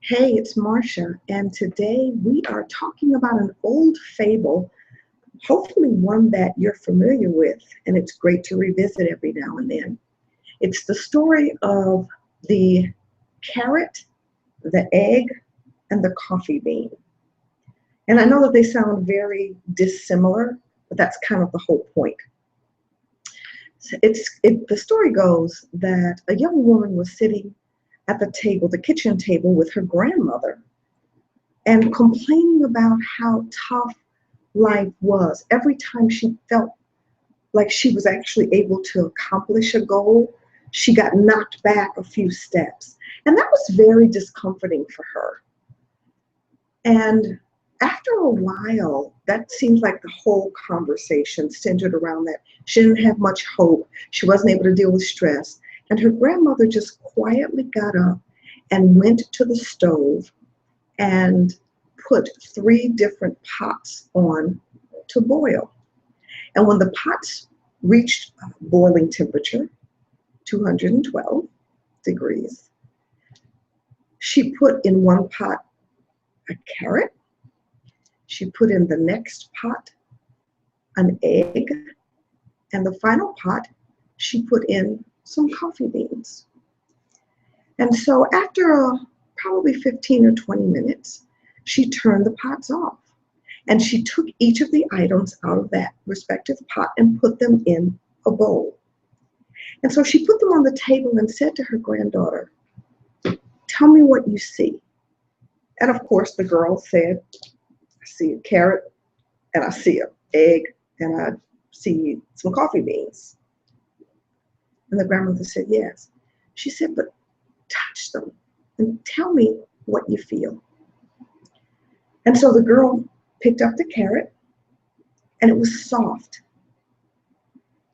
Hey, it's Marcia, and today we are talking about an old fable, hopefully one that you're familiar with, and it's great to revisit every now and then. It's the story of the carrot, the egg, and the coffee bean. And I know that they sound very dissimilar, but that's kind of the whole point. The story goes that a young woman was sitting at the table, the kitchen table, with her grandmother, and complaining about how tough life was. Every time she felt like she was actually able to accomplish a goal, she got knocked back a few steps. And that was very discomforting for her. And after a while, that seems like the whole conversation centered around that. She didn't have much hope. She wasn't able to deal with stress. And her grandmother just quietly got up and went to the stove and put 3 different pots on to boil. And when the pots reached boiling temperature, 212 degrees, she put in one pot a carrot. She put in the next pot an egg. And the final pot, she put in some coffee beans. And so after probably 15 or 20 minutes, she turned the pots off. And she took each of the items out of that respective pot and put them in a bowl. And so she put them on the table and said to her granddaughter, "Tell me what you see." And of course, the girl said, "I see a carrot, and I see an egg, and I see some coffee beans." And the grandmother said, "Yes." She said, "But touch them and tell me what you feel." And so the girl picked up the carrot, and it was soft.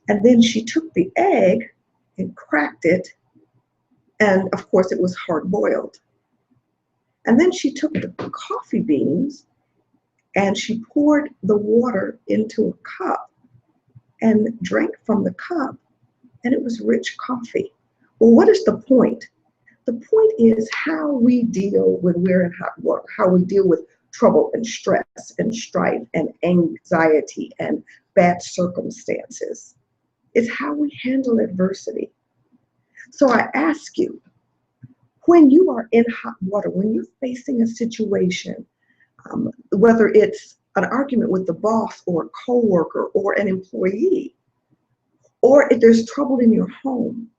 And then she took the egg and cracked it, and of course it was hard boiled. And then she took the coffee beans and she poured the water into a cup and drank from the cup, and it was rich coffee. Well, what is the point? The point is how we deal when we're in hot water, how we deal with trouble and stress and strife and anxiety and bad circumstances. It's how we handle adversity. So I ask you, when you are in hot water, when you're facing a situation, whether it's an argument with the boss or a coworker or an employee, or if there's trouble in your home,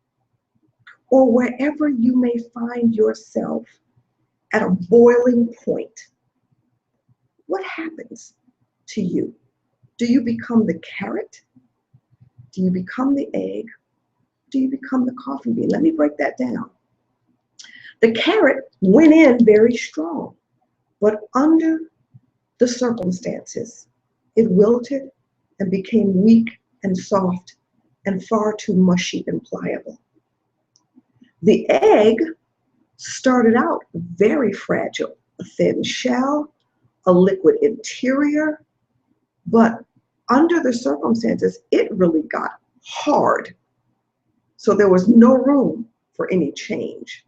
or wherever you may find yourself at a boiling point, what happens to you? Do you become the carrot? Do you become the egg? Do you become the coffee bean? Let me break that down. The carrot went in very strong, but under the circumstances, it wilted and became weak and soft and far too mushy and pliable. The egg started out very fragile, a thin shell, a liquid interior, but under the circumstances, it really got hard. So there was no room for any change.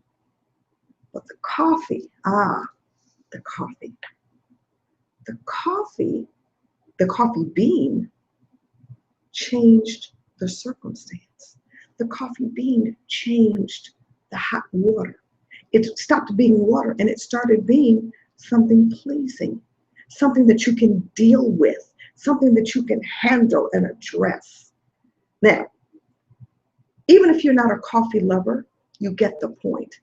But the coffee, the coffee. The coffee bean changed the circumstance. The coffee bean changed the hot water. It stopped being water and it started being something pleasing, something that you can deal with, something that you can handle and address. Now, even if you're not a coffee lover, you get the point.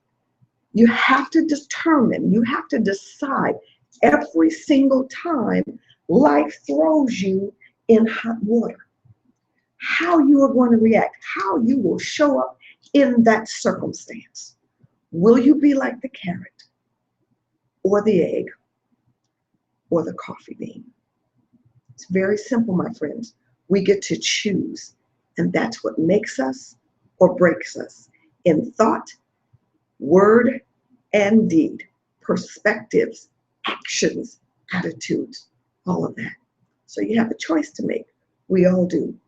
You have to determine, you have to decide every single time life throws you in hot water, how you are going to react, how you will show up in that circumstance. Will you be like the carrot or the egg or the coffee bean? It's very simple, my friends. We get to choose, and that's what makes us or breaks us in thought, word, and deed, perspectives, actions, attitudes, all of that. So you have a choice to make. We all do,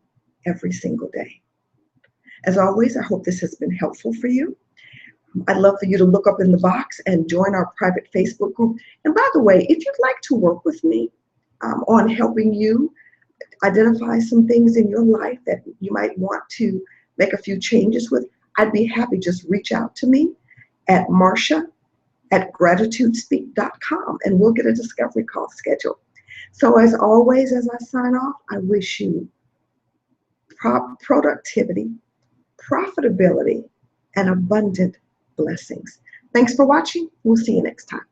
every single day. As always, I hope this has been helpful for you. I'd love for you to look up in the box and join our private Facebook group. And by the way, if you'd like to work with me on helping you identify some things in your life that you might want to make a few changes with, I'd be happy. Just reach out to me at Marcia@GratitudeSpeak.com, and we'll get a discovery call scheduled. So as always, as I sign off, I wish you productivity, profitability, and abundant blessings. Thanks for watching. We'll see you next time.